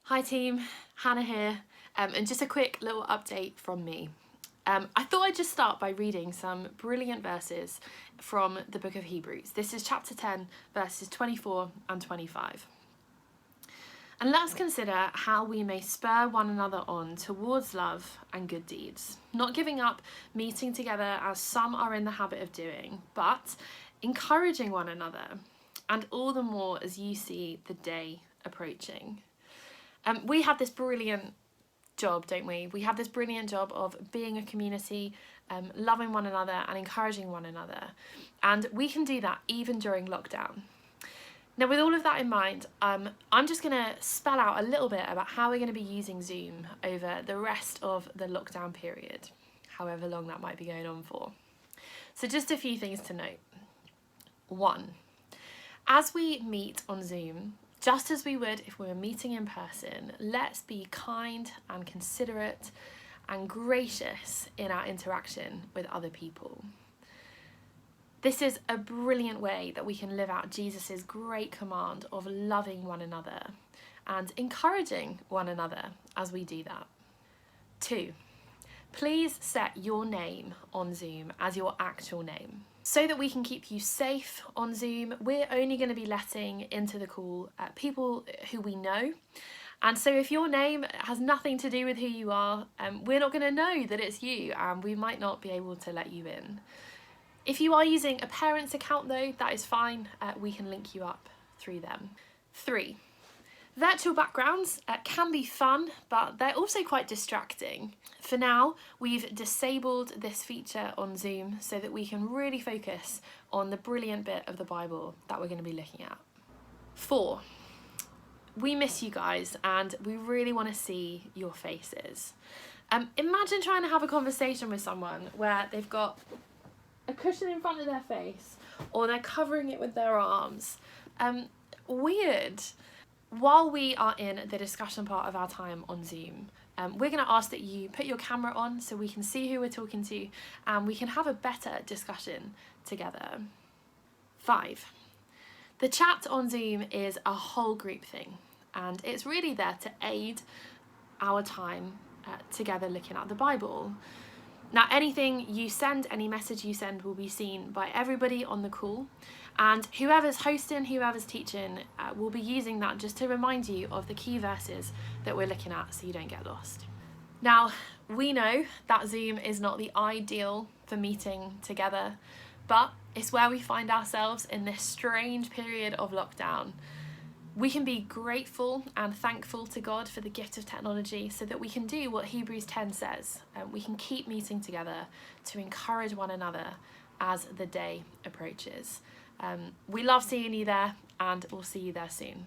Hi team, Hannah here, and just a quick little update from me. I thought I'd just start by reading some brilliant verses from the book of Hebrews. This is chapter 10, verses 24 and 25. And let's consider how we may spur one another on towards love and good deeds, not giving up meeting together as some are in the habit of doing, but encouraging one another, and all the more as you see the day approaching. We have this brilliant job, don't we? We have this brilliant job of being a community, loving one another and encouraging one another. And we can do that even during lockdown. Now, with all of that in mind, I'm just going to spell out a little bit about how we're going to be using Zoom over the rest of the lockdown period, however long that might be going on for. So just a few things to note. 1, as we meet on Zoom, just as we would if we were meeting in person, let's be kind and considerate and gracious in our interaction with other people. This is a brilliant way that we can live out Jesus' great command of loving one another and encouraging one another as we do that. 2, please set your name on Zoom as your actual name. So that we can keep you safe on Zoom, we're only going to be letting into the call people who we know. And so if your name has nothing to do with who you are, we're not going to know that it's you, and we might not be able to let you in. If you are using a parent's account though, that is fine. We can link you up through them. 3, virtual backgrounds can be fun, but they're also quite distracting. For now, we've disabled this feature on Zoom so that we can really focus on the brilliant bit of the Bible that we're going to be looking at. 4, we miss you guys and we really want to see your faces. Imagine trying to have a conversation with someone where they've got a cushion in front of their face or they're covering it with their arms. Weird. While we are in the discussion part of our time on Zoom, we're going to ask that you put your camera on so we can see who we're talking to and we can have a better discussion together. 5, the chat on Zoom is a whole group thing and it's really there to aid our time together looking at the Bible. Now, anything you send, any message you send will be seen by everybody on the call, and whoever's hosting, whoever's teaching will be using that just to remind you of the key verses that we're looking at so you don't get lost. Now, we know that Zoom is not the ideal for meeting together, but it's where we find ourselves in this strange period of lockdown. We can be grateful and thankful to God for the gift of technology so that we can do what Hebrews 10 says. We can keep meeting together to encourage one another as the day approaches. We love seeing you there and we'll see you there soon.